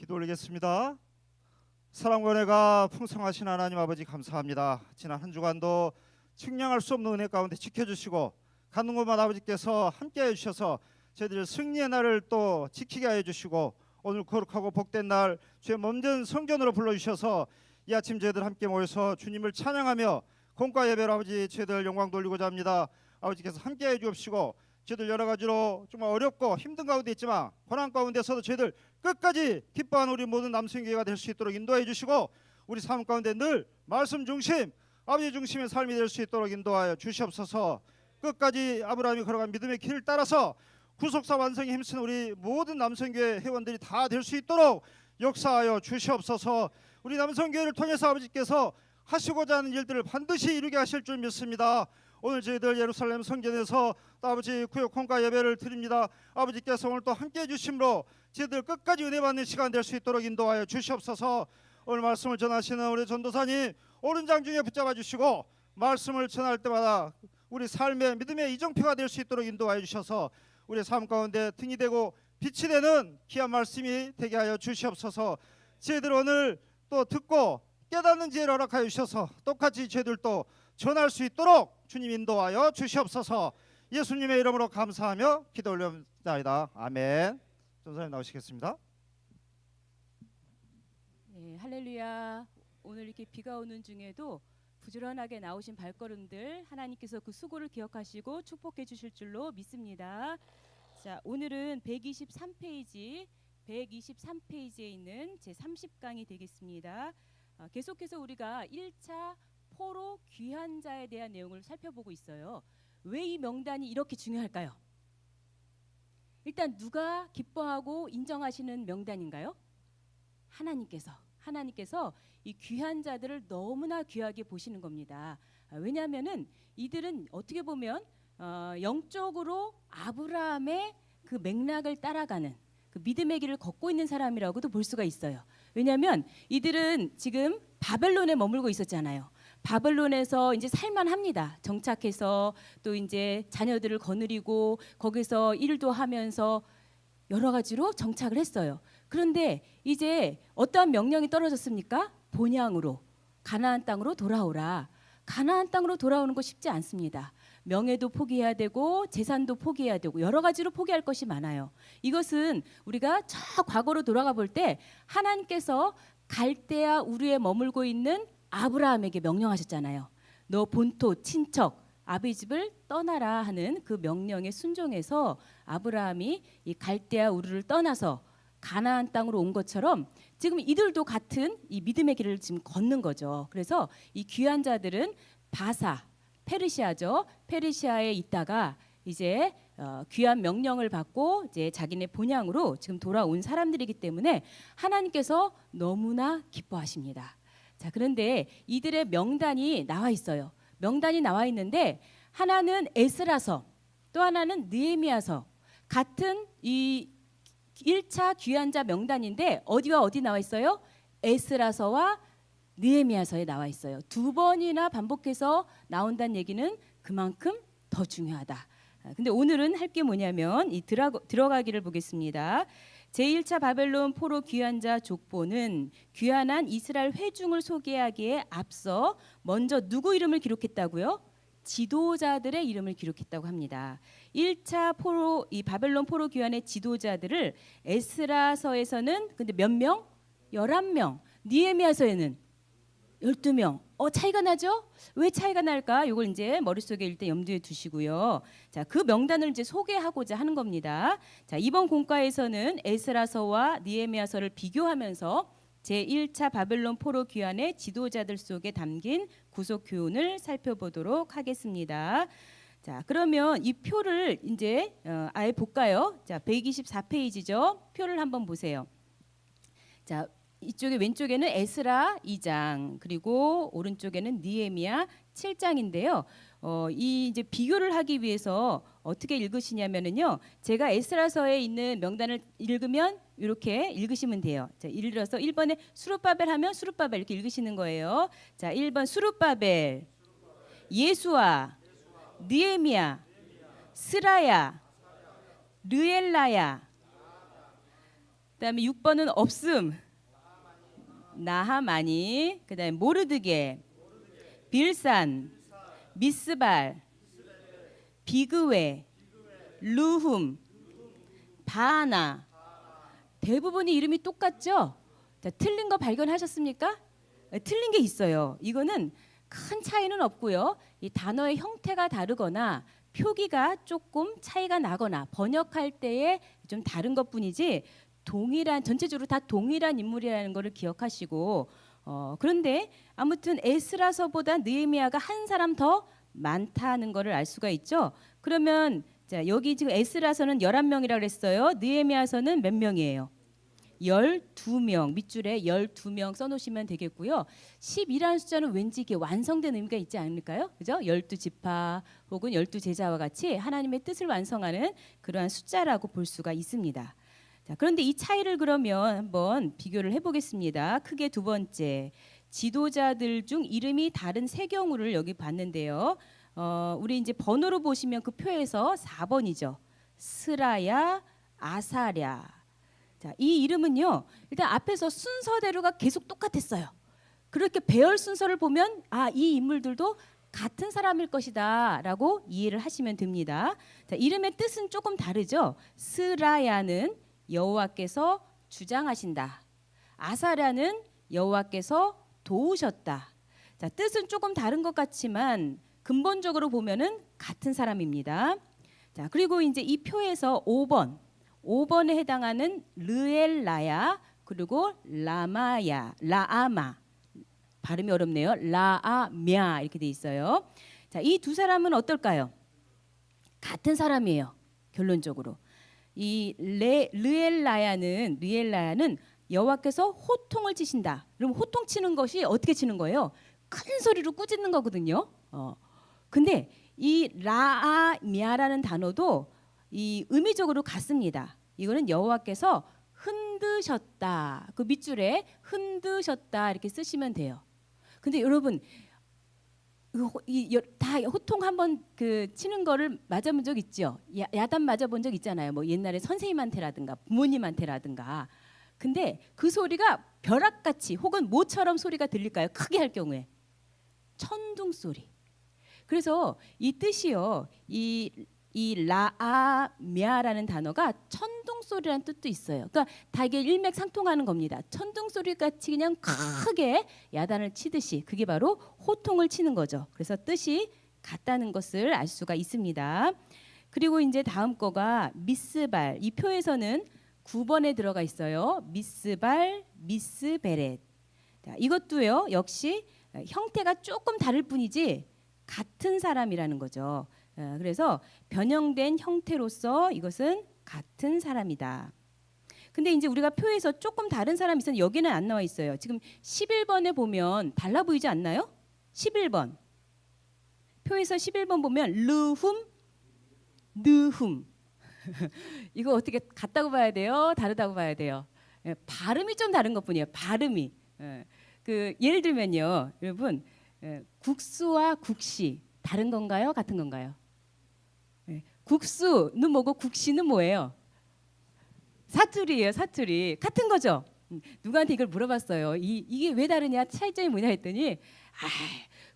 기도 올리겠습니다. 사랑과 은혜가 풍성하신 하나님 아버지 감사합니다. 지난 한 주간도 측량할 수 없는 은혜 가운데 지켜주시고 가는 곳마다 아버지께서 함께해 주셔서 저희들 승리의 날을 또 지키게 하여 주시고 오늘 거룩하고 복된 날 주의 몸전 성전으로 불러주셔서 이 아침 저희들 함께 모여서 주님을 찬양하며 공과 예배로 아버지 저희들 영광 돌리고자 합니다. 아버지께서 함께해 주옵시고 저희들 여러 가지로 정말 어렵고 힘든 가운데 있지만 고난 가운데서도 저희들 끝까지 기뻐하는 우리 모든 남성교회가 될 수 있도록 인도해 주시고 우리 삶 가운데 늘 말씀 중심 아버지 중심의 삶이 될 수 있도록 인도하여 주시옵소서. 끝까지 아브라함이 걸어간 믿음의 길을 따라서 구속사 완성에 힘쓰는 우리 모든 남성교회 회원들이 다 될 수 있도록 역사하여 주시옵소서. 우리 남성교회를 통해서 아버지께서 하시고자 하는 일들을 반드시 이루게 하실 줄 믿습니다. 오늘 저희들 예루살렘 성전에서 또 아버지 구역 hon과 예배를 드립니다. 아버지께서 오늘 또 함께해 주심으로 저희들 끝까지 은혜 받는 시간 될 수 있도록 인도하여 주시옵소서. 오늘 말씀을 전하시는 우리 전도사님 오른장 중에 붙잡아 주시고 말씀을 전할 때마다 우리 삶의 믿음의 이정표가 될 수 있도록 인도하여 주셔서 우리 삶 가운데 등이 되고 빛이 되는 귀한 말씀이 되게 하여 주시옵소서. 저희들 오늘 또 듣고 깨닫는 지혜를 허락하여 주셔서 똑같이 저희들도 전할 수 있도록 주님 인도하여 주시옵소서. 예수님의 이름으로 감사하며 기도 올려옵나이다. 아멘. 전사님 나오시겠습니다. 네, 할렐루야. 오늘 이렇게 비가 오는 중에도 부지런하게 나오신 발걸음들 하나님께서 그 수고를 기억하시고 축복해 주실 줄로 믿습니다. 자, 오늘은 123페이지에 있는 제 30강이 되겠습니다. 계속해서 우리가 1차 포로 귀한 자에 대한 내용을 살펴보고 있어요. 왜 이 명단이 이렇게 중요할까요? 일단 누가 기뻐하고 인정하시는 명단인가요? 하나님께서 이 귀한 자들을 너무나 귀하게 보시는 겁니다. 왜냐하면은 이들은 어떻게 보면 영적으로 아브라함의 그 맥락을 따라가는 그 믿음의 길을 걷고 있는 사람이라고도 볼 수가 있어요. 왜냐하면 이들은 지금 바벨론에 머물고 있었잖아요. 바벨론에서 이제 살만합니다. 정착해서 또 이제 자녀들을 거느리고 거기서 일도 하면서 여러 가지로 정착을 했어요. 그런데 이제 어떠한 명령이 떨어졌습니까? 본향으로 가나안 땅으로 돌아오라. 가나안 땅으로 돌아오는 거 쉽지 않습니다. 명예도 포기해야 되고 재산도 포기해야 되고 여러 가지로 포기할 것이 많아요. 이것은 우리가 저 과거로 돌아가 볼 때 하나님께서 갈대아 우르에 머물고 있는 아브라함에게 명령하셨잖아요. 너 본토 친척 아비 집을 떠나라 하는 그 명령에 순종해서 아브라함이 이 갈대아 우르를 떠나서 가나안 땅으로 온 것처럼 지금 이들도 같은 이 믿음의 길을 지금 걷는 거죠. 그래서 이 귀한 자들은 바사 페르시아죠. 페르시아에 있다가 이제 귀한 명령을 받고 이제 자기네 본향으로 지금 돌아온 사람들이기 때문에 하나님께서 너무나 기뻐하십니다. 자, 그런데 이들의 명단이 나와 있어요. 명단이 나와 있는데 하나는 에스라서 또 하나는 느헤미야서 같은 이 1차 귀한 자 명단인데 어디와 어디 나와 있어요? 에스라서와 느헤미야서에 나와 있어요. 두 번이나 반복해서 나온다는 얘기는 그만큼 더 중요하다. 근데 오늘은 할 게 뭐냐면 이 들어가기를 보겠습니다. 제1차 바벨론 포로 귀한 자 족보는 귀환한 이스라엘 회중을 소개하기에 앞서 먼저 누구 이름을 기록했다고요? 지도자들의 이름을 기록했다고 합니다. 1차 포로 이 바벨론 포로 귀환의 지도자들을 에스라서에서는 근데 몇 명? 11명. 느헤미야서에는 12명. 차이가 나죠? 왜 차이가 날까? 이걸 이제 머릿속에 일단 염두에 두시고요. 자, 그 명단을 이제 소개하고자 하는 겁니다. 자, 이번 공과에서는 에스라서와 느헤미야서를 비교하면서 제1차 바벨론 포로 귀환의 지도자들 속에 담긴 구속 교훈을 살펴보도록 하겠습니다. 자, 그러면 이 표를 이제 아예 볼까요? 자, 124페이지죠. 표를 한번 보세요. 자, 이쪽에 왼쪽에는 에스라 2장 그리고 오른쪽에는 느헤미야 7장인데요. 이 이제 비교를 하기 위해서 어떻게 읽으시냐면은요. 제가 에스라서에 있는 명단을 읽으면 이렇게 읽으시면 돼요. 자, 예를 들어서 1번에 수룹바벨 하면 수룹바벨 이렇게 읽으시는 거예요. 자, 1번 수룹바벨, 예수아, 느헤미야, 스라야, 르엘라야, 그다음에 6번은 없음. 나하마니. 그다음에 모르드게, 빌산, 미스발, 비그웨, 루훔, 바나. 대부분이 이름이 똑같죠? 자, 틀린 거 발견하셨습니까? 네, 틀린 게 있어요. 이거는 큰 차이는 없고요. 이 단어의 형태가 다르거나 표기가 조금 차이가 나거나 번역할 때에 좀 다른 것뿐이지 동일한, 전체적으로 다 동일한 인물이라는 것을 기억하시고, 그런데 아무튼 에스라서보다 느헤미야가 한 사람 더 많다는 것을 알 수가 있죠. 그러면 자, 여기 지금 에스라서는 11명이라고 그랬어요. 느헤미야서는 몇 명이에요? 12명. 밑줄에 12명 써놓으시면 되겠고요. 10이라는 숫자는 왠지 이게 완성된 의미가 있지 않을까요? 그죠? 12지파 혹은 12제자와 같이 하나님의 뜻을 완성하는 그러한 숫자라고 볼 수가 있습니다. 자, 그런데 이 차이를 그러면 한번 비교를 해보겠습니다. 크게 두 번째, 지도자들 중 이름이 다른 세 경우를 여기 봤는데요. 우리 이제 번호로 보시면 그 표에서 4번이죠. 스라야, 아사랴. 자, 이 이름은요. 일단 앞에서 순서대로가 계속 똑같았어요. 그렇게 배열 순서를 보면 이 인물들도 같은 사람일 것이다라고 이해를 하시면 됩니다. 자, 이름의 뜻은 조금 다르죠. 스라야는 여호와께서 주장하신다. 아사랴는 여호와께서 도우셨다. 자, 뜻은 조금 다른 것 같지만 근본적으로 보면은 같은 사람입니다. 자, 그리고 이제 이 표에서 5번에 해당하는 르엘라야 그리고 라아마 발음이 어렵네요. 라아म्या 이렇게 돼 있어요. 자, 이 두 사람은 어떨까요? 같은 사람이에요. 결론적으로. 이 르엘라야는 여호와께서 호통을 치신다. 그럼 호통 치는 것이 어떻게 치는 거예요? 큰 소리로 꾸짖는 거거든요. 근데 이 라아म्야라는 단어도 이 의미적으로 같습니다. 이거는 여호와께서 흔드셨다. 그 밑줄에 흔드셨다 이렇게 쓰시면 돼요. 근데 여러분 다 호통 한번 그 치는 거를 맞아본 적 있죠? 야단 맞아본 적 있잖아요. 뭐 옛날에 선생님한테라든가 부모님한테라든가. 근데 그 소리가 벼락같이 혹은 모처럼 소리가 들릴까요? 크게 할 경우에 천둥 소리. 그래서 이 뜻이요. 이 라아म्야라는 단어가 천둥 소리라는 뜻도 있어요. 그러니까 다 이게 일맥상통하는 겁니다. 천둥 소리 같이 그냥 크게 야단을 치듯이 그게 바로 호통을 치는 거죠. 그래서 뜻이 같다는 것을 알 수가 있습니다. 그리고 이제 다음 거가 미스발. 이 표에서는 9번에 들어가 있어요. 미스발, 미스베렛. 자, 이것도요. 역시 형태가 조금 다를 뿐이지 같은 사람이라는 거죠. 그래서 변형된 형태로서 이것은 같은 사람이다. 근데 이제 우리가 표에서 조금 다른 사람이 있었는데 여기는 안 나와 있어요. 지금 11번에 보면 달라 보이지 않나요? 11번. 표에서 11번 보면 르훔, 느훔. 이거 어떻게 같다고 봐야 돼요? 다르다고 봐야 돼요? 발음이 좀 다른 것뿐이에요. 발음이. 그 예를 들면요. 여러분 국수와 국시 다른 건가요? 같은 건가요? 국수는 뭐고 국시는 뭐예요? 사투리예요. 사투리. 같은 거죠. 누구한테 이걸 물어봤어요. 이게 왜 다르냐? 차이점이 뭐냐 했더니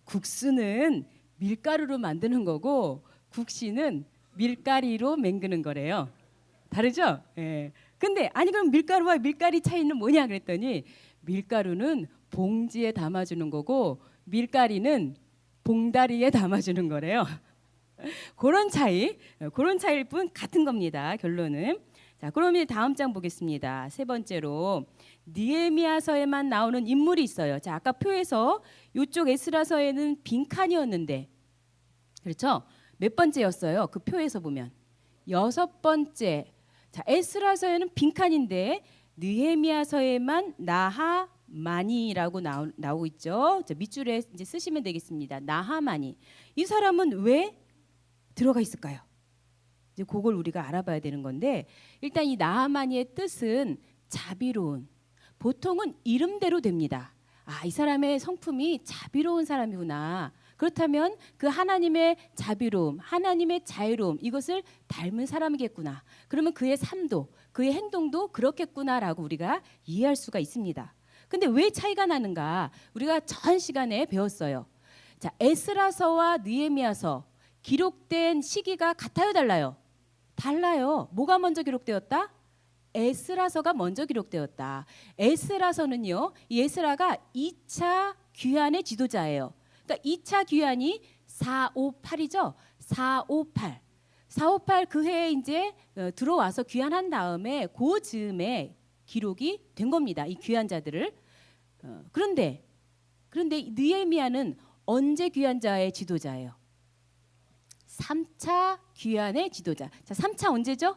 국수는 밀가루로 만드는 거고 국시는 밀가리로 맹그는 거래요. 다르죠? 예. 근데 아니 그럼 밀가루와 밀가리 차이는 뭐냐 그랬더니 밀가루는 봉지에 담아주는 거고 밀가리는 봉다리에 담아주는 거래요. 그런 차이일 뿐 같은 겁니다. 결론은. 자, 그러면 다음 장 보겠습니다. 세 번째로 느헤미야서에만 나오는 인물이 있어요. 자, 아까 표에서 이쪽 에스라서에는 빈칸이었는데, 그렇죠? 몇 번째였어요? 그 표에서 보면 6번째. 자, 에스라서에는 빈칸인데 느헤미야서에만 나하마니라고 나오고 있죠. 자, 밑줄에 이제 쓰시면 되겠습니다. 나하마니. 이 사람은 왜 들어가 있을까요? 이제 그걸 우리가 알아봐야 되는 건데 일단 이 나하마니의 뜻은 자비로운. 보통은 이름대로 됩니다. 이 사람의 성품이 자비로운 사람이구나. 그렇다면 그 하나님의 자비로움, 하나님의 자유로움 이것을 닮은 사람이겠구나. 그러면 그의 삶도, 그의 행동도 그렇겠구나라고 우리가 이해할 수가 있습니다. 근데 왜 차이가 나는가? 우리가 전 시간에 배웠어요. 자, 에스라서와 느헤미야서 기록된 시기가 같아요, 달라요? 달라요. 뭐가 먼저 기록되었다? 에스라서가 먼저 기록되었다. 에스라서는요, 이 에스라가 2차 귀환의 지도자예요. 그러니까 2차 귀환이 458이죠. 458. 458 그 해에 이제 들어와서 귀환한 다음에 그 즈음에 기록이 된 겁니다. 이 귀환자들을. 그런데 느헤미야는 언제 귀환자의 지도자예요? 3차 귀환의 지도자. 자, 3차 언제죠?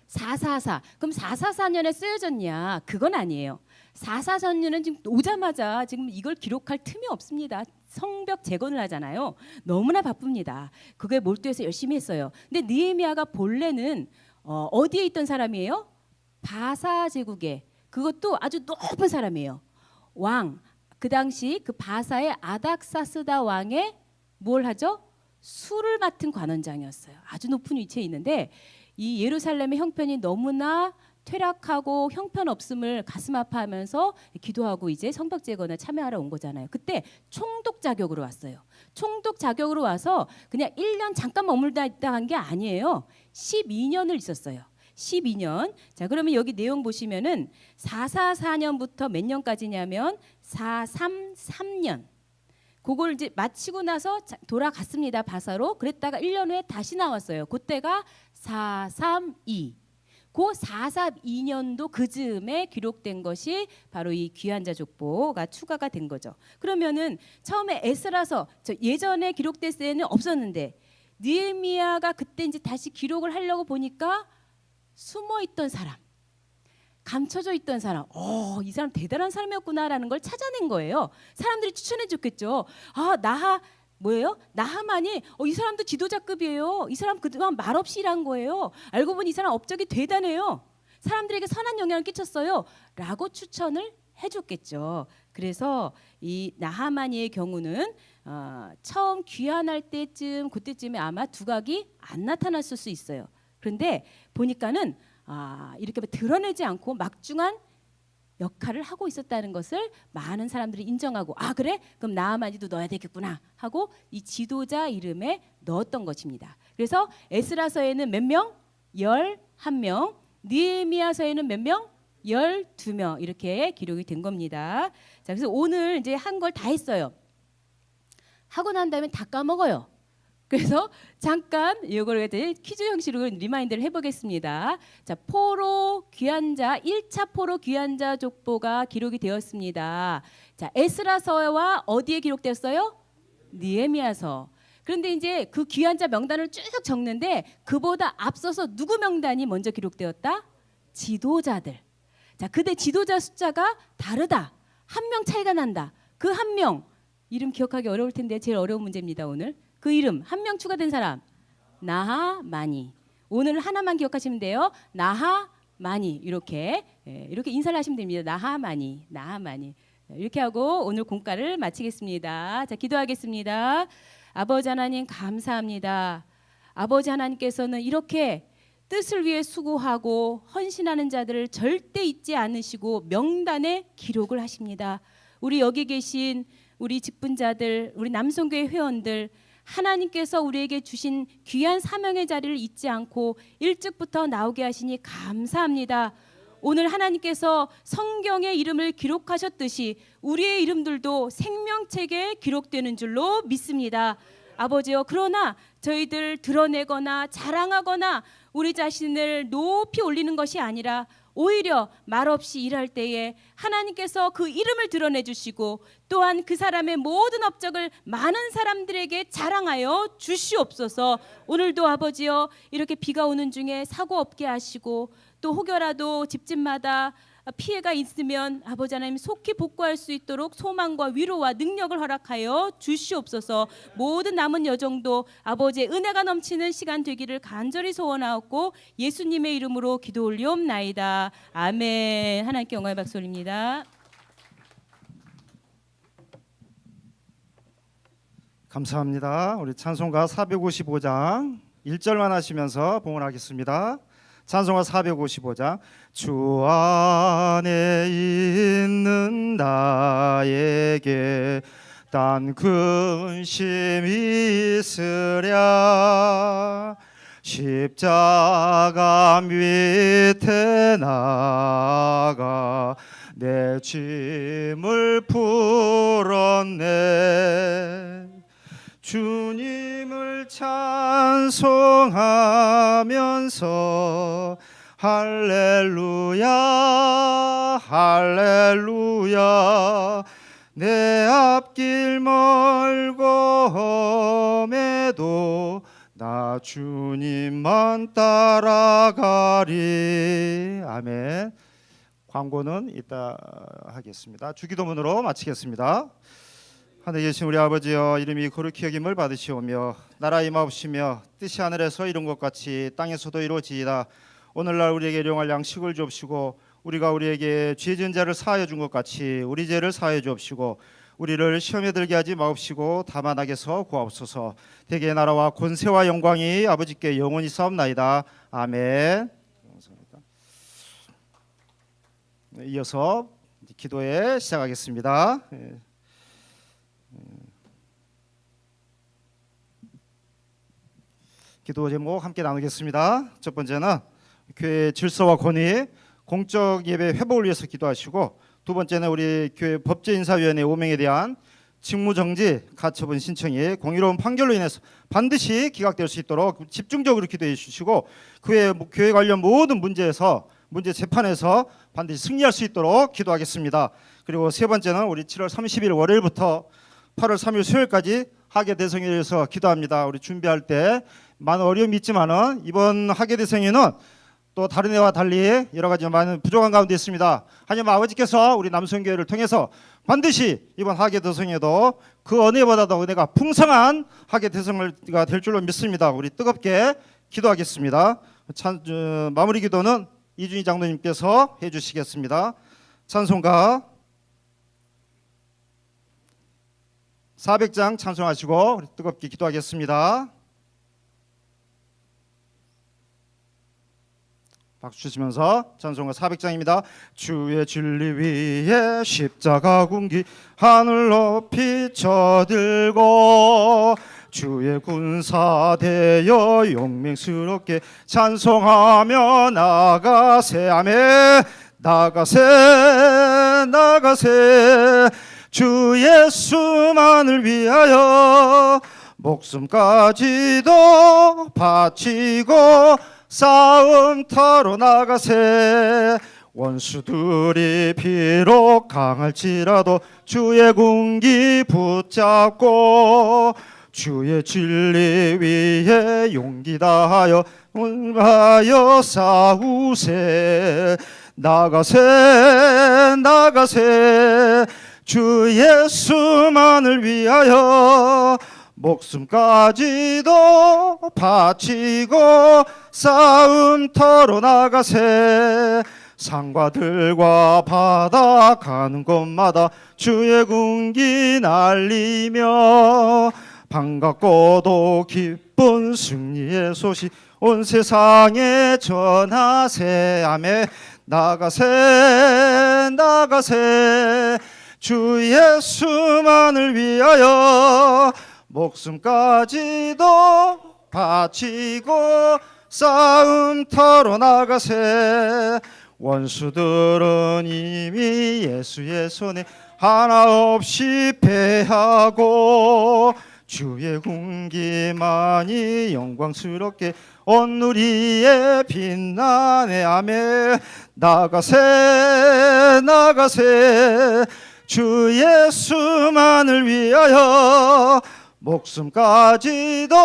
444. 그럼 444년에 쓰여졌냐? 그건 아니에요. 444년은 지금 오자마자 지금 이걸 기록할 틈이 없습니다. 성벽 재건을 하잖아요. 너무나 바쁩니다. 그거에 몰두해서 열심히 했어요. 근데 느헤미야가 본래는 어디에 있던 사람이에요? 바사 제국에. 그것도 아주 높은 사람이에요. 왕. 그 당시 그 바사의 아닥사스다 왕의 뭘 하죠? 수를 맡은 관원장이었어요. 아주 높은 위치에 있는데 이 예루살렘의 형편이 너무나 퇴락하고 형편없음을 가슴 아파하면서 기도하고 이제 성벽 재건에 참여하러 온 거잖아요. 그때 총독 자격으로 왔어요. 총독 자격으로 와서 그냥 1년 잠깐 머물다 있다 한 게 아니에요. 12년을 있었어요. 12년. 자, 그러면 여기 내용 보시면은 444년부터 몇 년까지냐면 433년. 그걸 이제 마치고 나서 돌아갔습니다. 바사로. 그랬다가 1년 후에 다시 나왔어요. 그때가 432. 그 442년도 그 즈음에 기록된 것이 바로 이 귀환자 족보가 추가가 된 거죠. 그러면은 처음에 에스라서 예전에 기록됐을 때는 없었는데 느헤미야가 그때 이제 다시 기록을 하려고 보니까 숨어 있던 사람, 감춰져 있던 사람, 이 사람 대단한 사람이었구나라는 걸 찾아낸 거예요. 사람들이 추천해 줬겠죠. 나하만이 이 사람도 지도자급이에요. 이 사람 그동안 말없이 일한 거예요. 알고 보니 이 사람 업적이 대단해요. 사람들에게 선한 영향을 끼쳤어요. 라고 추천을 해줬겠죠. 그래서 이 나하만이의 경우는 처음 귀환할 때쯤 그때쯤에 아마 두각이 안 나타났을 수 있어요. 그런데 보니까는 이렇게 드러내지 않고 막중한 역할을 하고 있었다는 것을 많은 사람들이 인정하고 그래? 그럼 나아만이도 넣어야 되겠구나 하고 이 지도자 이름에 넣었던 것입니다. 그래서 에스라서에는 몇 명? 11명. 느헤미야서에는 몇 명? 12명 이렇게 기록이 된 겁니다. 자, 그래서 오늘 이제 한 걸 다 했어요. 하고 난 다음에 다 까먹어요. 그래서 잠깐 이거를 퀴즈 형식으로 리마인드를 해보겠습니다. 자, 포로 귀환자 1차 포로 귀환자 족보가 기록이 되었습니다. 자, 에스라서와 어디에 기록되었어요? 느헤미야서. 그런데 이제 그 귀환자 명단을 쭉 적는데 그보다 앞서서 누구 명단이 먼저 기록되었다? 지도자들. 자, 그때 지도자 숫자가 다르다. 한 명 차이가 난다. 그 한 명 이름 기억하기 어려울 텐데 제일 어려운 문제입니다 오늘. 그 이름 한 명 추가된 사람 나하만이. 오늘 하나만 기억하시면 돼요. 나하만이 이렇게 인사를 하시면 됩니다. 나하만이 이렇게 하고 오늘 공과를 마치겠습니다. 자, 기도하겠습니다. 아버지 하나님 감사합니다. 아버지 하나님께서는 이렇게 뜻을 위해 수고하고 헌신하는 자들을 절대 잊지 않으시고 명단에 기록을 하십니다. 우리 여기 계신 우리 직분자들, 우리 남성교회 회원들, 하나님께서 우리에게 주신 귀한 사명의 자리를 잊지 않고 일찍부터 나오게 하시니 감사합니다. 오늘 하나님께서 성경의 이름을 기록하셨듯이 우리의 이름들도 생명책에 기록되는 줄로 믿습니다. 아버지요, 그러나 저희들 드러내거나 자랑하거나 우리 자신을 높이 올리는 것이 아니라 오히려 말없이 일할 때에 하나님께서 그 이름을 드러내 주시고 또한 그 사람의 모든 업적을 많은 사람들에게 자랑하여 주시옵소서. 오늘도 아버지여 이렇게 비가 오는 중에 사고 없게 하시고 또 혹여라도 집집마다 피해가 있으면 아버지 하나님 속히 복구할 수 있도록 소망과 위로와 능력을 허락하여 주시옵소서. 모든 남은 여정도 아버지의 은혜가 넘치는 시간 되기를 간절히 소원하옵고 예수님의 이름으로 기도 올리옵나이다. 아멘. 하나님께 영광의 박수 올립니다. 감사합니다. 우리 찬송가 455장 1절만 하시면서 봉헌하겠습니다. 찬송가 455장. 주 안에 있는 나에게 단 근심이 있으랴. 십자가 밑에 나가 내 짐을 풀었네. 주님을 찬송하면서 할렐루야 할렐루야. 내 앞길 멀고 험해도 나 주님만 따라가리. 아멘. 광고는 이따 하겠습니다. 주기도문으로 마치겠습니다. 하늘에 계신 우리 아버지여, 이름이 거룩히 여김을 받으시오며 나라 임하옵시며 뜻이 하늘에서 이룬 것 같이 땅에서도 이루어지이다. 오늘날 우리에게 일용할 양식을 주옵시고 우리가 우리에게 죄 지은 자를 사하여 준 것 같이 우리 죄를 사하여 주옵시고 우리를 시험에 들게 하지 마옵시고 다만 악에서 구하옵소서. 대개의 나라와 권세와 영광이 아버지께 영원히 싸움나이다. 아멘. 이어서 기도에 시작하겠습니다. 기도 제목 함께 나누겠습니다. 첫 번째는 교회 질서와 권위, 공적 예배 회복을 위해서 기도하시고, 두 번째는 우리 교회 법제인사위원회 5명에 대한 직무정지 가처분 신청이 공의로운 판결로 인해서 반드시 기각될 수 있도록 집중적으로 기도해 주시고, 교회 관련 모든 문제 재판에서 반드시 승리할 수 있도록 기도하겠습니다. 그리고 세 번째는 우리 7월 30일 월요일부터 8월 3일 수요일까지 학예 대성회에 대해서 기도합니다. 우리 준비할 때 많은 어려움이 있지만은 이번 학예 대성회는 또 다른 해와 달리 여러 가지 많은 부족한 가운데 있습니다. 하지만 아버지께서 우리 남성교회를 통해서 반드시 이번 학예 대성회도 그 은혜보다도 은혜가 풍성한 학예 대성회가 될 줄로 믿습니다. 우리 뜨겁게 기도하겠습니다. 마무리 기도는 이준희 장로님께서 해주시겠습니다. 찬송가 400장 찬송하시고 우리 뜨겁게 기도하겠습니다. 박수 주시면서 찬송가 400장입니다. 주의 진리 위에 십자가 군기 하늘 높이 쳐들고 주의 군사 되어 용맹스럽게 찬송하며 나가세. 아멘. 나가세 나가세. 주 예수만을 위하여 목숨까지도 바치고 싸움터로 나가세. 원수들이 비록 강할지라도 주의 군기 붙잡고 주의 진리 위에 용기 다하여 싸우세. 나가세 나가세. 주 예수만을 위하여 목숨까지도 바치고 싸움터로 나가세. 산과들과 바다 가는 곳마다 주의 군기 날리며 반갑고도 기쁜 승리의 소식 온 세상에 전하세. 아멘. 나가세 나가세. 주 예수만을 위하여 목숨까지도 바치고 싸움터로 나가세. 원수들은 이미 예수의 손에 하나 없이 패하고 주의 군기만이 영광스럽게 온 누리에 빛나네. 아멘. 나가세 나가세. 주 예수만을 위하여 목숨까지도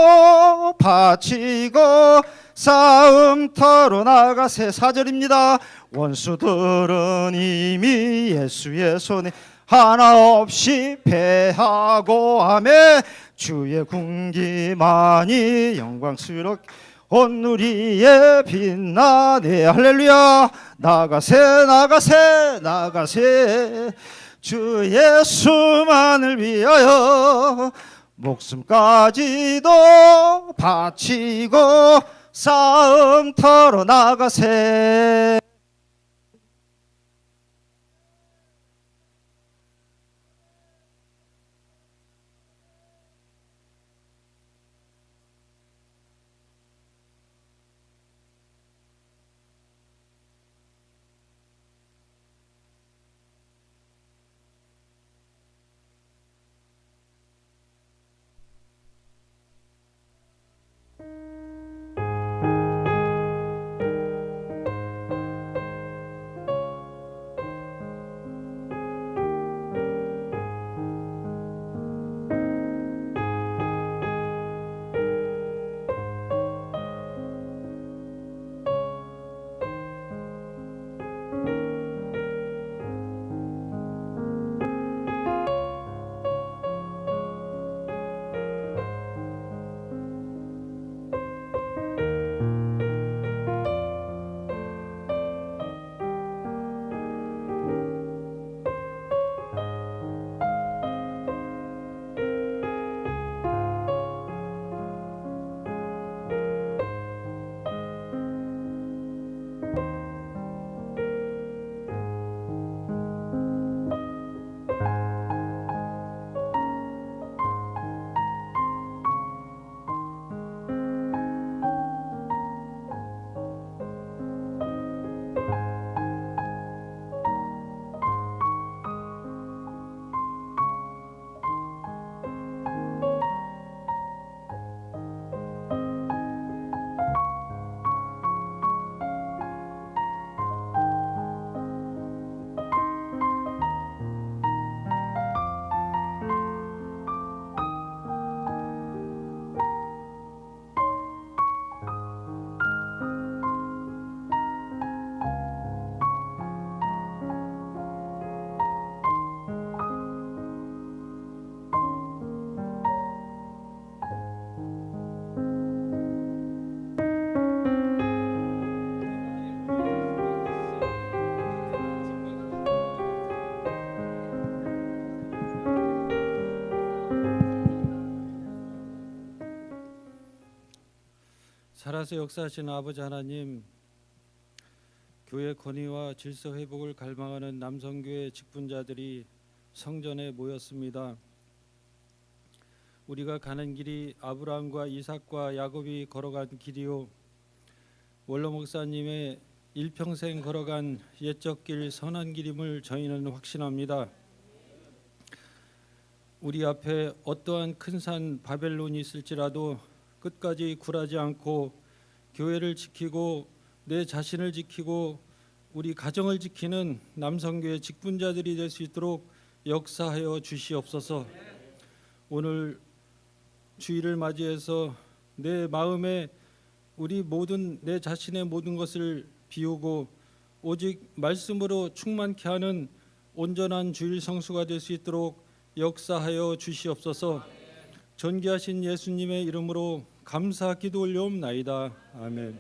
바치고 싸움터로 나가세. 4절입니다. 원수들은 이미 예수의 손에 하나 없이 패하고 아멘. 주의 군기만이 영광스럽게 온 누리에 빛나네. 할렐루야. 나가세 나가세 나가세. 주 예수만을 위하여 목숨까지도 바치고 싸움터로 나가세. 살아서 역사하신 아버지 하나님, 교회 권위와 질서 회복을 갈망하는 남성교회 직분자들이 성전에 모였습니다. 우리가 가는 길이 아브라함과 이삭과 야곱이 걸어간 길이요, 원로 목사님의 일평생 걸어간 옛적 길 선한 길임을 저희는 확신합니다. 우리 앞에 어떠한 큰 산 바벨론이 있을지라도 끝까지 굴하지 않고 교회를 지키고 내 자신을 지키고 우리 가정을 지키는 남성교회 직분자들이 될 수 있도록 역사하여 주시옵소서. 오늘 주일을 맞이해서 내 마음에 우리 모든 내 자신의 모든 것을 비우고 오직 말씀으로 충만케 하는 온전한 주일 성수가 될 수 있도록 역사하여 주시옵소서. 존귀하신 예수님의 이름으로 감사 기도 올려옵나이다. 아멘.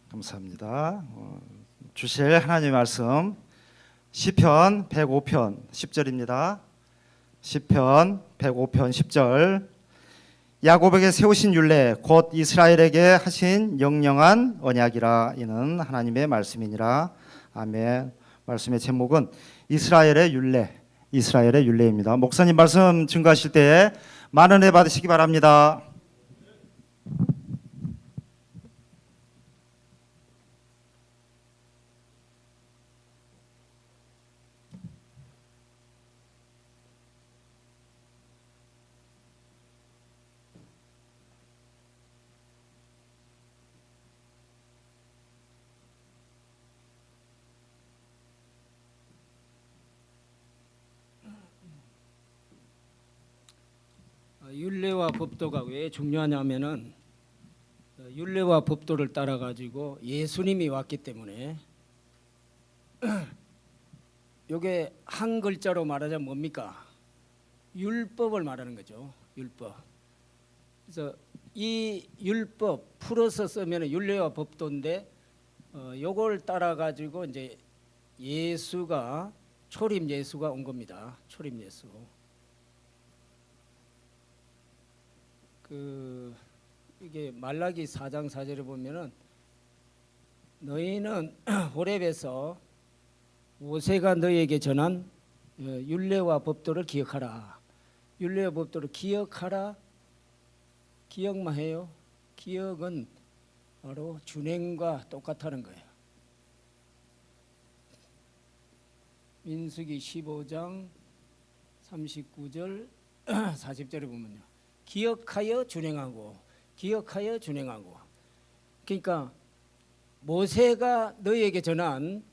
감사합니다. 주실 하나님의 말씀 시편 105편 10절입니다. 시편 105편 10절. 야곱에게 세우신 율례 곧 이스라엘에게 하신 영영한 언약이라. 이는 하나님의 말씀이니라. 아멘. 말씀의 제목은 이스라엘의 율례, 이스라엘의 율례입니다. 목사님 말씀 증거하실 때 많은 은혜 받으시기 바랍니다. 율례와 법도가 왜 중요하냐면은 율례와 법도를 따라 가지고 예수님이 왔기 때문에 요게 한 글자로 말하자면 뭡니까? 율법을 말하는 거죠. 율법. 그래서 이 율법 풀어서 쓰면 율례와 법도인데 요걸 따라 가지고 이제 예수가 초림 예수가 온 겁니다. 초림 예수. 이게 말라기 4장 4절에 보면은 너희는 호렙에서 모세가 너희에게 전한 율례와 법도를 기억하라. 율례와 법도를 기억하라. 기억만 해요. 기억은 바로 준행과 똑같다는 거예요. 민수기 15장 39절 40절에 보면요. 기억하여 준행하고 기억하여 준행하고. 그러니까 모세가 너희에게 전한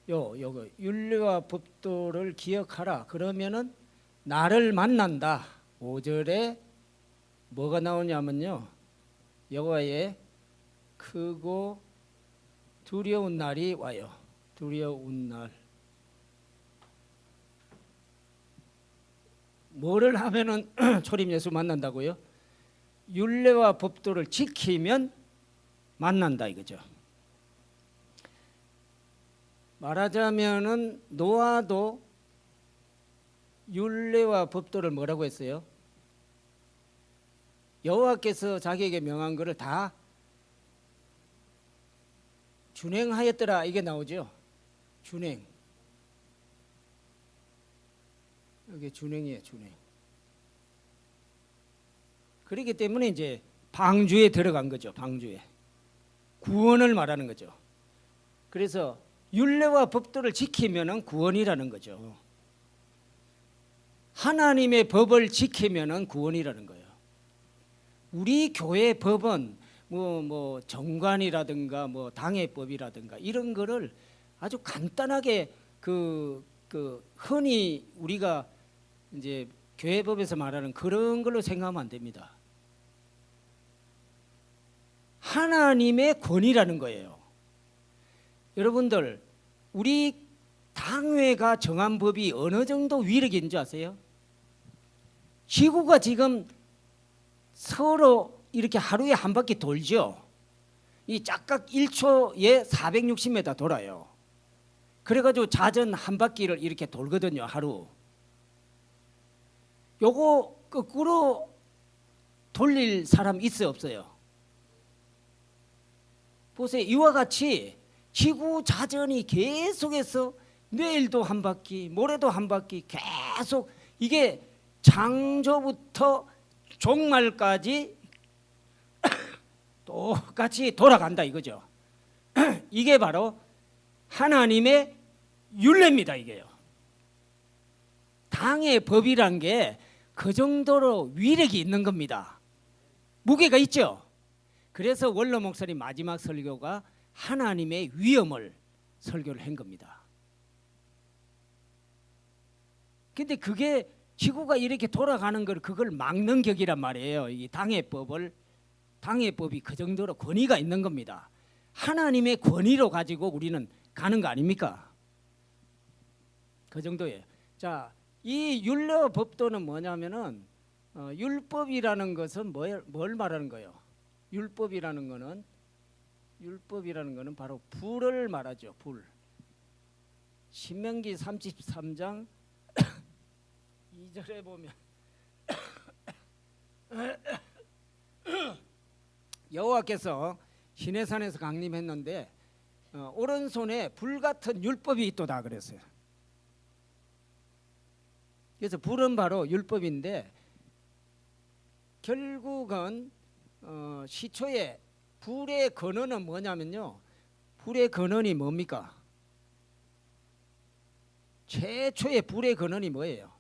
요거 율례와 법도를 기억하라. 그러면은 나를 만난다. 5절에 뭐가 나오냐면요. 여호와의 크고 두려운 날이 와요. 두려운 날. 뭐를 하면은 초림 예수 만난다고요? 율례와 법도를 지키면 만난다 이거죠. 말하자면은 노아도 율례와 법도를 뭐라고 했어요? 여호와께서 자기에게 명한 것을 다 준행하였더라. 이게 나오죠. 준행. 이게 준행이에요. 준행. 그렇기 때문에 이제 방주에 들어간 거죠. 방주에. 구원을 말하는 거죠. 그래서 율례와 법도를 지키면은 구원이라는 거죠. 하나님의 법을 지키면은 구원이라는 거예요. 우리 교회 법은 뭐 정관이라든가 뭐 당회법이라든가 이런 거를 아주 간단하게 흔히 우리가 이제 교회법에서 말하는 그런 걸로 생각하면 안 됩니다. 하나님의 권위라는 거예요. 여러분들 우리 당회가 정한 법이 어느 정도 위력이 있는 줄 아세요? 지구가 지금 서로 이렇게 하루에 한 바퀴 돌죠. 이 짝각 1초에 460m 돌아요. 그래가지고 자전 한 바퀴를 이렇게 돌거든요. 하루. 요거 거꾸로 돌릴 사람 있어요 없어요? 보세요. 이와 같이 지구 자전이 계속해서 내일도 한 바퀴 모레도 한 바퀴 계속 이게 창조부터 종말까지 똑같이 돌아간다 이거죠. 이게 바로 하나님의 율례입니다. 이게요. 당의 법이란 게 그 정도로 위력이 있는 겁니다. 무게가 있죠. 그래서 원로 목사님 마지막 설교가 하나님의 위엄을 설교를 한 겁니다. 근데 그게 지구가 이렇게 돌아가는 걸 그걸 막는 격이란 말이에요. 이 당회법이 그 정도로 권위가 있는 겁니다. 하나님의 권위로 가지고 우리는 가는 거 아닙니까? 그 정도예요. 자, 이 율례와 법도는 뭐냐면은 율법이라는 것은 뭘 말하는 거예요? 율법이라는 거는 바로 불을 말하죠. 불. 신명기 33장 2절에 보면 여호와께서 시내산에서 강림했는데 오른손에 불같은 율법이 있도다 그랬어요. 그래서 불은 바로 율법인데 결국은 시초에 불의 근원은 뭐냐면요. 불의 근원이 뭡니까? 최초의 불의 근원이 뭐예요?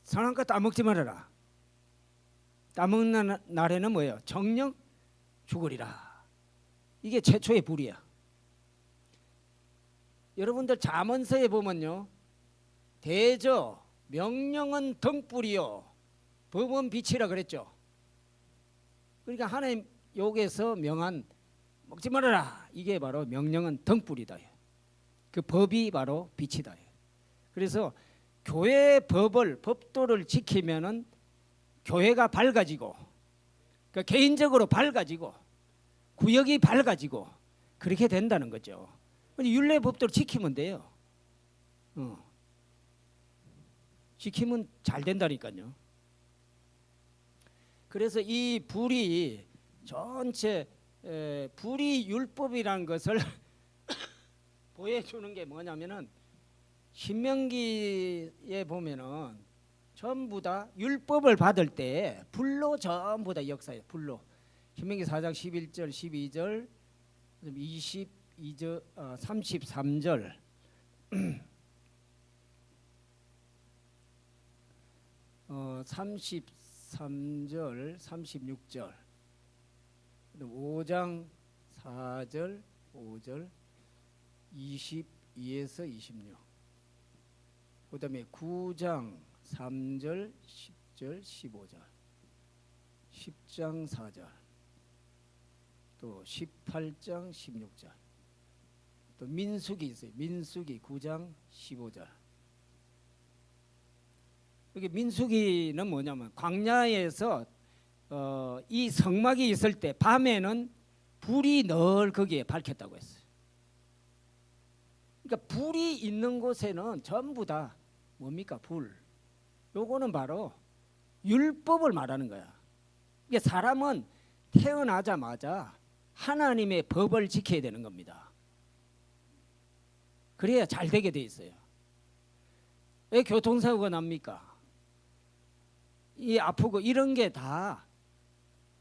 선한 것 따먹지 말아라. 따먹는 날에는 뭐예요? 정령 죽으리라. 이게 최초의 불이야. 여러분들 잠언서에 보면요. 대저 명령은 등불이요 법은 빛이라 그랬죠. 그러니까 하나님 여기에서 명한 먹지 말아라. 이게 바로 명령은 등불이다. 그 법이 바로 빛이다. 그래서 교회 법도를 지키면은 교회가 밝아지고 그러니까 개인적으로 밝아지고 구역이 밝아지고 그렇게 된다는 거죠. 율례 법도를 지키면 돼요. 지키면 잘 된다니까요. 그래서 이 불이 전체 불이 율법이라는 것을 보여주는 게 뭐냐면은 신명기에 보면은 전부 다 율법을 받을 때 불로 전부 다 역사예요. 불로. 신명기 4장 11절, 12절, 22절, 33절, 33절, 36절, 5장 4절, 5절, 22에서 26. 그다음에 9장 3절, 10절, 15절, 10장 4절, 또 18장 16절, 또 민수기 있어요. 민수기 9장 15절. 여기 민수기는 뭐냐면 광야에서 이 성막이 있을 때 밤에는 불이 늘 거기에 밝혔다고 했어요. 그러니까 불이 있는 곳에는 전부 다 뭡니까? 불. 요거는 바로 율법을 말하는 거야. 이게 사람은 태어나자마자 하나님의 법을 지켜야 되는 겁니다. 그래야 잘 되게 돼 있어요. 왜 교통사고가 납니까? 이 아프고 이런 게 다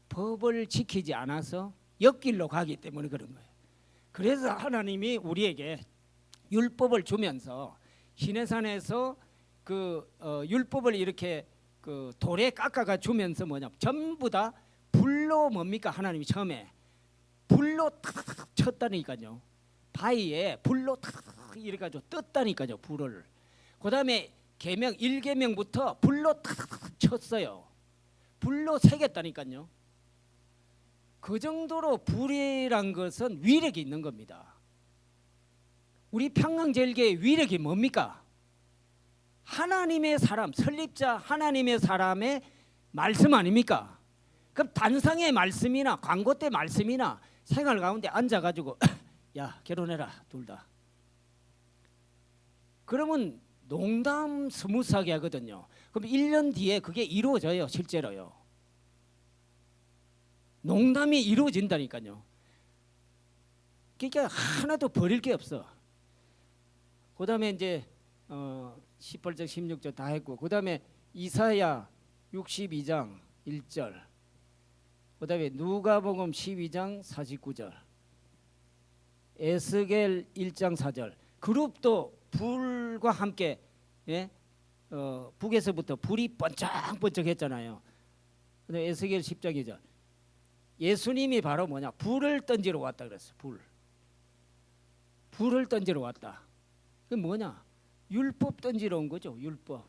법을 지키지 않아서 옆길로 가기 때문에 그런 거예요. 그래서 하나님이 우리에게 율법을 주면서 시내산에서 그 율법을 이렇게 그 돌에 깎아가 주면서 뭐냐 전부 다 불로 뭡니까? 하나님이 처음에 불로 탁탁탁 쳤다니까요. 바위에 불로 탁탁탁 이래 가지고 떴다니까요. 불을. 그다음에 계명 1계명부터 불로 탁탁탁 쳤어요. 불로 새겼다니까요. 그 정도로 불이란 것은 위력이 있는 겁니다. 우리 평강제일교의 위력이 뭡니까? 하나님의 사람, 설립자 하나님의 사람의 말씀 아닙니까? 그럼 단상의 말씀이나 광고 때 말씀이나 생활 가운데 앉아가지고 야 결혼해라 둘 다. 그러면 농담 스무스하게 하거든요. 그럼 1년 뒤에 그게 이루어져요. 실제로요. 농담이 이루어진다니까요. 그러니까 하나도 버릴 게 없어. 그 다음에 이제 18절 16절 다 했고 그 다음에 이사야 62장 1절 그 다음에 누가복음 12장 49절 에스겔 1장 4절 그룹도 불과 함께 예? 북에서부터 불이 번쩍번쩍 했잖아요. 그다음에 에스겔 10장 2절 예수님이 바로 뭐냐 불을 던지러 왔다 그랬어요. 불을 던지러 왔다. 그게 뭐냐 율법 던지러 온 거죠. 율법.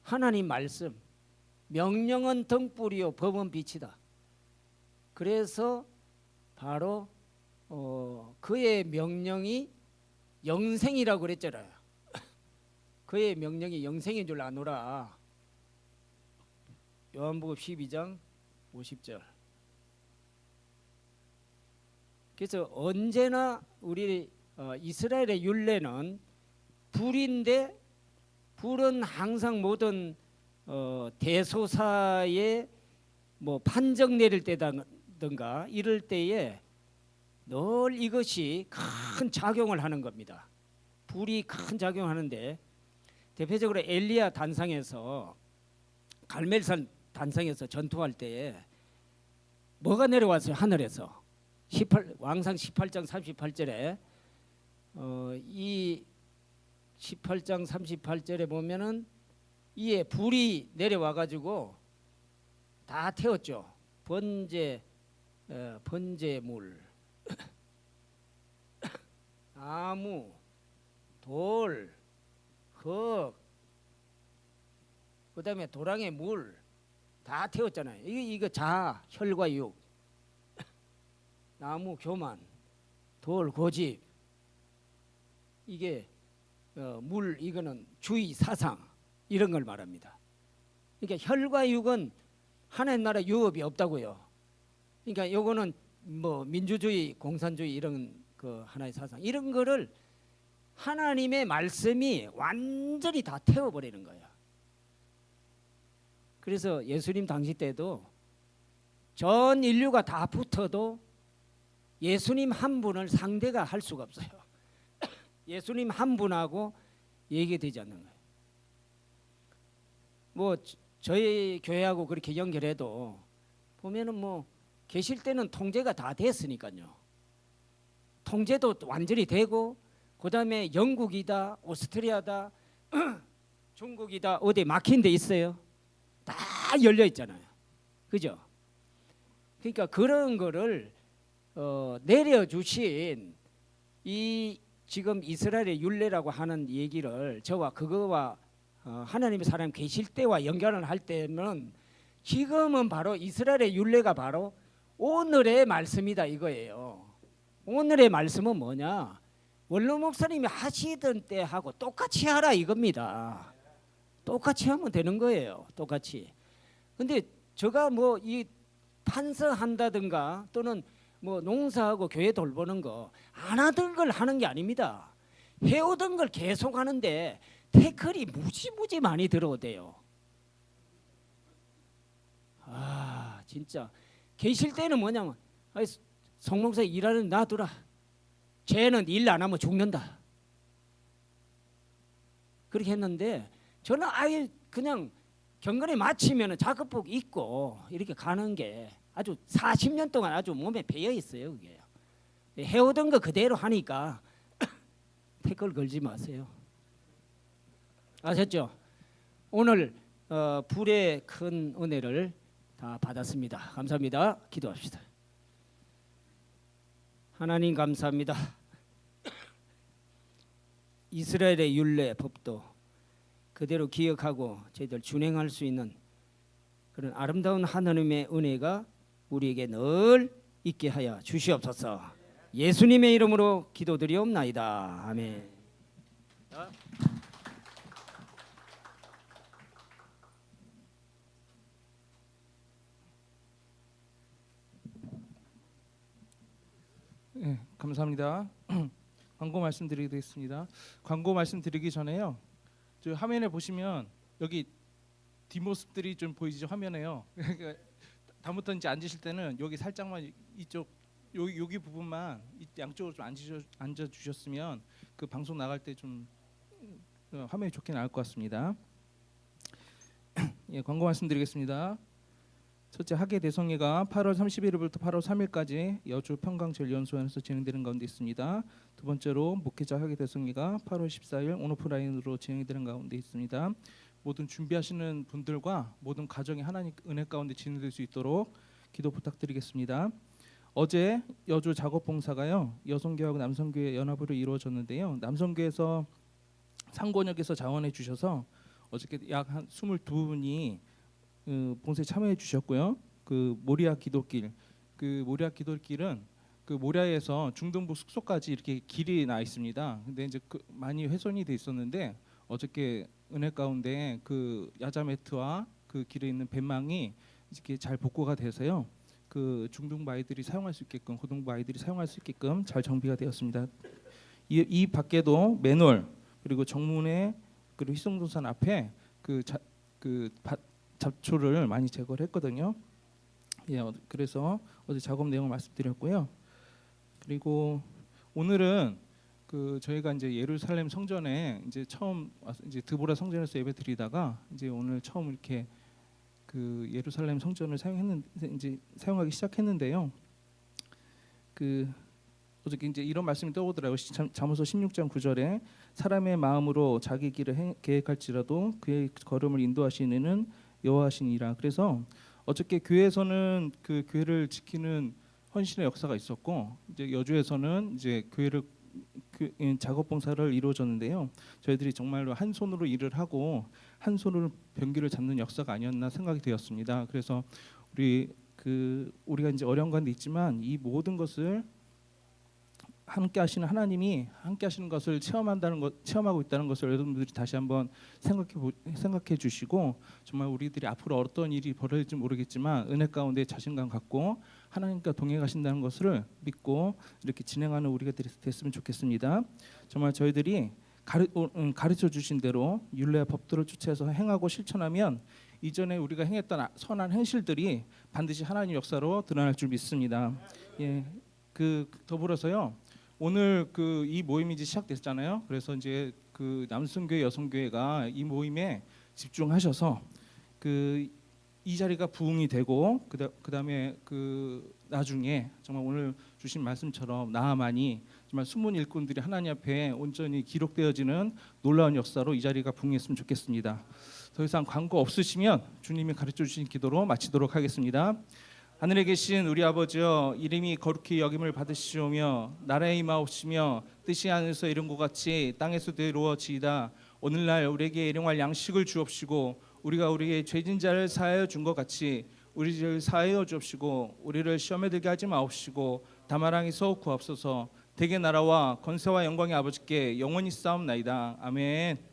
하나님 말씀 명령은 등불이요 법은 빛이다. 그래서 바로 그의 명령이 영생이라고 그랬잖아요. 그의 명령이 영생인 줄 아노라. 요한복음 12장 50절. 그래서 언제나 우리 이스라엘의 율례는 불인데 불은 항상 모든 대소사에 뭐 판정 내릴 때든가 이럴 때에 늘 이것이 큰 작용을 하는 겁니다. 불이 큰 작용하는데 대표적으로 엘리야 단상에서 갈멜산 단상에서 전투할 때에 뭐가 내려왔어요? 하늘에서 왕상 18장 38절에 이 18장 38절에 보면은 이에 불이 내려와 가지고 다 태웠죠. 번제물 나무 돌 흙 그다음에 도랑의 물 다 태웠잖아요. 이거 자 혈과 육 나무 교만 돌 고집 이게 물 이거는 주의 사상 이런 걸 말합니다. 그러니까 혈과 육은 하나님 나라 유업이 없다고요. 그러니까 요거는 뭐 민주주의 공산주의 이런 그 하나의 사상 이런 거를 하나님의 말씀이 완전히 다 태워버리는 거예요. 그래서 예수님 당시 때도 전 인류가 다 붙어도 예수님 한 분을 상대가 할 수가 없어요. 예수님 한 분하고 얘기되지 않는 거예요. 뭐 저희 교회하고 그렇게 연결해도 보면은 뭐 계실 때는 통제가 다 됐으니까요. 통제도 완전히 되고 그다음에 영국이다, 오스트리아다, 중국이다 어디 막힌 데 있어요. 다 열려 있잖아요. 그죠? 그러니까 그런 거를 내려주신 이 지금 이스라엘의 율례라고 하는 얘기를 저와 그거와 하나님의 사람 계실 때와 연결을 할 때는 지금은 바로 이스라엘의 율례가 바로 오늘의 말씀이다 이거예요. 오늘의 말씀은 뭐냐? 원로 목사님이 하시던 때하고 똑같이 하라 이겁니다. 똑같이 하면 되는 거예요. 똑같이. 근데 제가 뭐 이 판서한다든가 또는 뭐 농사하고 교회 돌보는 거 안 하던 걸 하는 게 아닙니다. 해오던 걸 계속 하는데 태클이 무지무지 많이 들어오대요. 아 진짜 계실 때는 뭐냐면 성목사 일하는 놔두라. 쟤는 일 안 하면 죽는다. 그렇게 했는데 저는 아예 그냥 경건에 마치면 작업복 입고 이렇게 가는 게 아주 40년 동안 아주 몸에 배어 있어요. 그게 해오던 거 그대로 하니까 태클 걸지 마세요. 아셨죠? 오늘 불의 큰 은혜를 다 받았습니다. 감사합니다. 기도합시다. 하나님 감사합니다. 이스라엘의 율례 법도 그대로 기억하고 저희들 준행할 수 있는 그런 아름다운 하나님의 은혜가 우리에게 늘 있게 하여 주시옵소서. 예수님의 이름으로 기도드리옵나이다. 아멘. 네, 감사합니다. 광고 말씀드리겠습니다. 광고 말씀드리기 전에요. 저 화면에 보시면 여기 뒷모습들이 좀 보이시죠? 화면에요. 다음부터 이제 앉으실 때는 여기 살짝만 이쪽 여기 부분만 양쪽으로 좀 앉아 주셨으면 그 방송 나갈 때 좀 화면이 좋게 나올 것 같습니다. 예, 광고 말씀드리겠습니다. 첫째, 학예 대성회가 8월 31일부터 8월 3일까지 여주 평강제일연수원에서 진행되는 가운데 있습니다. 두 번째로 목회자 학예 대성회가 8월 14일 온오프라인으로 진행되는 가운데 있습니다. 모든 준비하시는 분들과 모든 가정이 하나님 은혜 가운데 진행될 수 있도록 기도 부탁드리겠습니다. 어제 여주 작업봉사가요, 여성교회하고 남성교회 연합으로 이루어졌는데요. 남성교회에서 상권역에서 자원해 주셔서 어저께 약 한 22분이 봉사에 참여해 주셨고요. 그 모리아 기도길, 그 모리아 기도길은 그 모리아에서 중동부 숙소까지 이렇게 길이 나 있습니다. 근데 이제 많이 훼손이 돼 있었는데 어저께 은혜 가운데 그 야자 매트와 그 길에 있는 벤망이 이렇게 잘 복구가 돼서요. 그 중동부 아이들이 사용할 수 있게끔, 고등부 아이들이 사용할 수 있게끔 잘 정비가 되었습니다. 이 밖에도 맨홀 그리고 정문에 그리고 희성동산 앞에 잡초를 많이 제거를 했거든요. 예, 그래서 어제 작업 내용을 말씀드렸고요. 그리고 오늘은 그 저희가 이제 예루살렘 성전에 이제 처음 이제 드보라 성전에서 예배드리다가 이제 오늘 처음 이렇게 그 예루살렘 성전을 사용하기 시작했는데요. 그 어저께 이제 이런 말씀이 떠오더라고요. 잠언서 16장 9절에 사람의 마음으로 자기 길을 계획할지라도 그의 걸음을 인도하시는 이는 여호와시니라. 그래서 어저께 교회에서는 그 교회를 지키는 헌신의 역사가 있었고 이제 여주에서는 이제 교회를 작업 봉사를 이루어졌는데요. 저희들이 정말로 한 손으로 일을 하고 한 손으로 병기를 잡는 역사가 아니었나 생각이 되었습니다. 그래서 우리가 이제 어려운 관도 있지만 이 모든 것을 함께 하시는 하나님이 함께 하시는 것을 체험하고 있다는 것을 여러분들이 다시 한번 생각해 주시고, 정말 우리들이 앞으로 어떤 일이 벌어질지 모르겠지만 은혜 가운데 자신감 갖고 하나님과 동행 가신다는 것을 믿고 이렇게 진행하는 우리가 됐으면 좋겠습니다. 정말 저희들이 가르쳐 주신 대로 율례와 법도를 주체해서 행하고 실천하면 이전에 우리가 행했던 선한 행실들이 반드시 하나님 역사로 드러날 줄 믿습니다. 예, 더불어서요. 오늘 이 모임이 이제 시작됐잖아요. 그래서 이제 남순교회 여성교회가 이 모임에 집중하셔서 이 자리가 부흥이 되고 그다음에 나중에 정말 오늘 주신 말씀처럼 나아만이 정말 숨은 일꾼들이 하나님 앞에 온전히 기록되어지는 놀라운 역사로 이 자리가 부흥했으면 좋겠습니다. 더 이상 광고 없으시면 주님이 가르쳐 주신 기도로 마치도록 하겠습니다. 하늘에 계신 우리 아버지여, 이름이 거룩히 여김을 받으시오며 나라의 임하옵시며 뜻이 하늘에서 이룬 것 같이 땅에서도 이루어지이다. 오늘날 우리에게 일용할 양식을 주옵시고 우리가 우리의 죄진 자를 사하여 준 것 같이 우리 죄를 사하여 주옵시고 우리를 시험에 들게 하지 마옵시고 다만 항에서 구하옵소서. 대개 나라와 권세와 영광의 아버지께 영원히 싸움나이다. 아멘.